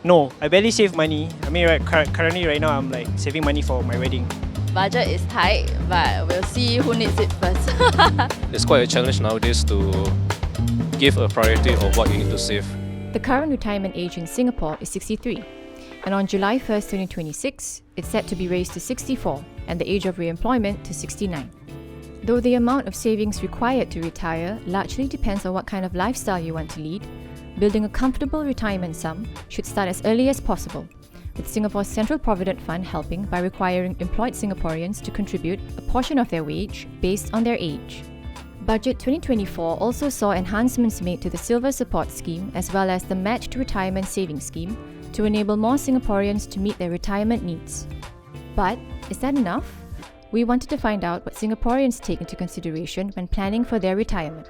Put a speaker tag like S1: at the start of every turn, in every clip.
S1: No, I barely save money. I mean, currently right now I'm like saving money for my wedding.
S2: Budget is tight, but we'll see who needs it first.
S3: It's quite a challenge nowadays to give a priority of what you need to save.
S4: The current retirement age in Singapore is 63, and on July 1st, 2026, it's set to be raised to 64 and the age of re-employment to 69. Though the amount of savings required to retire largely depends on what kind of lifestyle you want to lead, building a comfortable retirement sum should start as early as possible, with Singapore's Central Provident Fund helping by requiring employed Singaporeans to contribute a portion of their wage based on their age. Budget 2024 also saw enhancements made to the Silver Support Scheme as well as the Matched Retirement Savings Scheme to enable more Singaporeans to meet their retirement needs. But is that enough? We wanted to find out what Singaporeans take into consideration when planning for their retirement.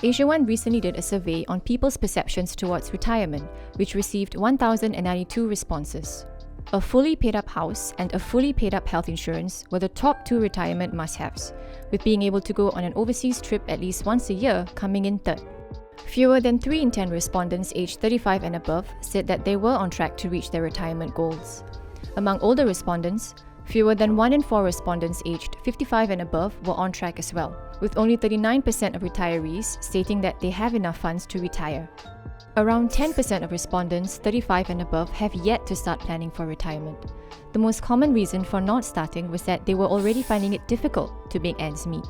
S4: AsiaOne recently did a survey on people's perceptions towards retirement, which received 1,092 responses. A fully paid-up house and a fully paid-up health insurance were the top two retirement must-haves, with being able to go on an overseas trip at least once a year coming in third. Fewer than 3 in 10 respondents aged 35 and above said that they were on track to reach their retirement goals. Among older respondents, fewer than 1 in 4 respondents aged 55 and above were on track as well, with only 39% of retirees stating that they have enough funds to retire. Around 10% of respondents 35 and above have yet to start planning for retirement. The most common reason for not starting was that they were already finding it difficult to make ends meet.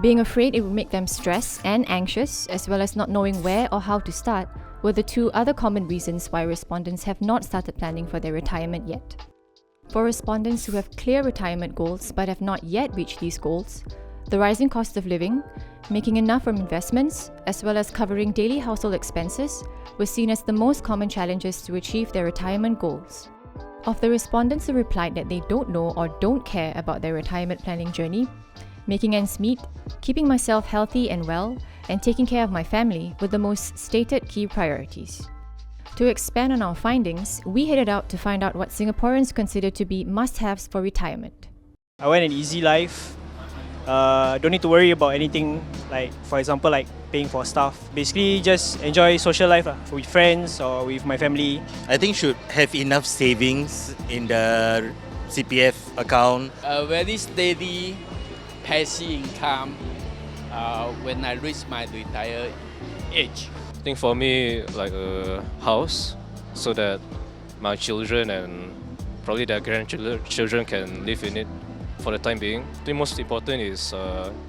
S4: Being afraid it would make them stressed and anxious, as well as not knowing where or how to start, were the two other common reasons why respondents have not started planning for their retirement yet. For respondents who have clear retirement goals but have not yet reached these goals, the rising cost of living, making enough from investments, as well as covering daily household expenses were seen as the most common challenges to achieve their retirement goals. Of the respondents who replied that they don't know or don't care about their retirement planning journey, making ends meet, keeping myself healthy and well, and taking care of my family were the most stated key priorities. To expand on our findings, we headed out to find out what Singaporeans consider to be must-haves for retirement.
S1: I want an easy life. Don't need to worry about anything, like for example like paying for stuff. Basically just enjoy social life with friends or with my family.
S5: I think should have enough savings in the CPF account.
S6: A very steady passive income when I reach my retired age.
S3: I think for me, like a house, so that my children and probably their grandchildren can live in it for the time being. I think most important is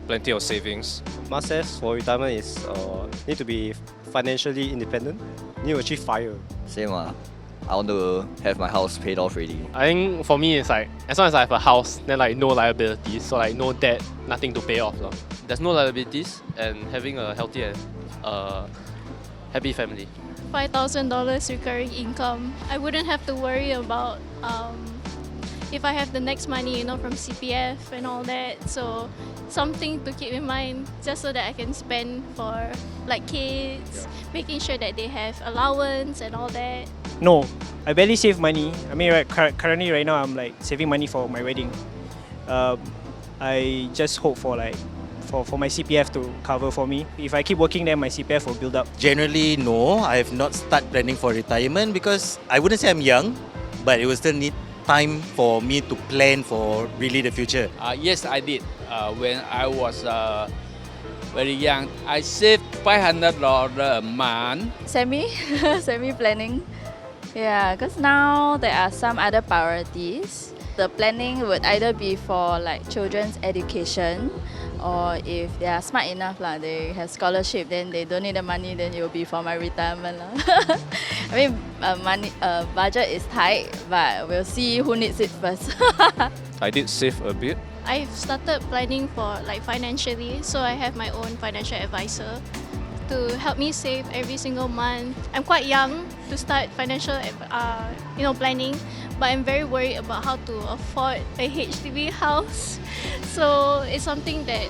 S3: plenty of savings.
S7: Must-haves for retirement is need to be financially independent, need to achieve FIRE.
S8: Same I want to have my house paid off already.
S9: I think for me it's like, as long as I have a house, then like no liabilities, so like no debt, nothing to pay off.
S3: There's no liabilities and having a healthy and happy family.
S10: $5,000 recurring income. I wouldn't have to worry about if I have the next money, from CPF and all that. So something to keep in mind, just so that I can spend for like kids, making sure that they have allowance and all that.
S1: No, I barely save money. I mean, currently right now I'm like saving money for my wedding. I just hope for for my CPF to cover for me. If I keep working, then my CPF will build up.
S5: Generally, no, I have not started planning for retirement because I wouldn't say I'm young, but it will still need time for me to plan for really the future.
S6: Yes, I did. When I was very young, I saved $500 a month.
S2: Semi planning. Yeah, because now there are some other priorities. The planning would either be for like children's education, or if they are smart enough, they have scholarship, then they don't need the money, then it will be for my retirement. I mean, budget is tight, but we'll see who needs it first.
S3: I did save a bit.
S10: I've started planning for financially, so I have my own financial advisor to help me save every single month. I'm quite young to start financial planning, but I'm very worried about how to afford a HDB house. So it's something that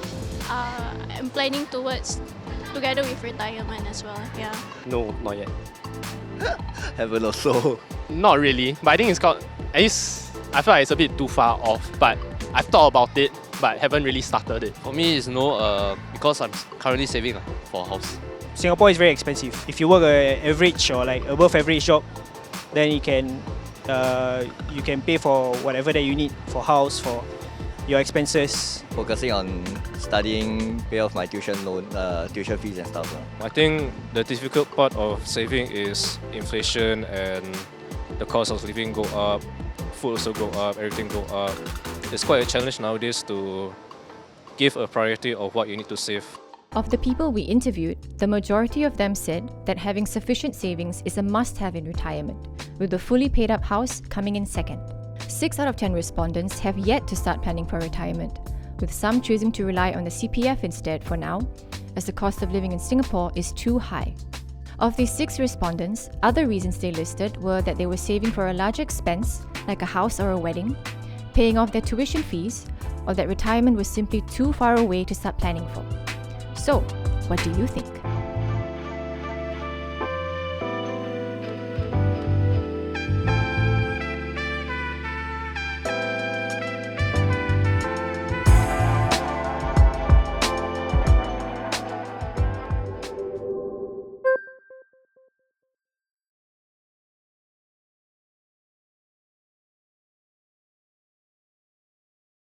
S10: I'm planning towards together with retirement as well. Yeah.
S7: No, not yet.
S8: Haven't also.
S9: Not really, but I think it's called, at least I feel like it's a bit too far off, but I've thought about it, but haven't really started it.
S3: For me, it's no, because I'm currently saving for a house.
S1: Singapore is very expensive. If you work an average or above average job, then you can pay for whatever that you need for house, for your expenses.
S8: Focusing on studying, pay off my tuition loan, tuition fees and stuff.
S3: I think the difficult part of saving is inflation and the cost of living go up, food also go up, everything go up. It's quite a challenge nowadays to give a priority of what you need to save.
S4: Of the people we interviewed, the majority of them said that having sufficient savings is a must-have in retirement, with the fully paid-up house coming in second. 6 out of 10 respondents have yet to start planning for retirement, with some choosing to rely on the CPF instead for now, as the cost of living in Singapore is too high. Of these 6 respondents, other reasons they listed were that they were saving for a larger expense, like a house or a wedding, paying off their tuition fees, or that retirement was simply too far away to start planning for. So, what do you think?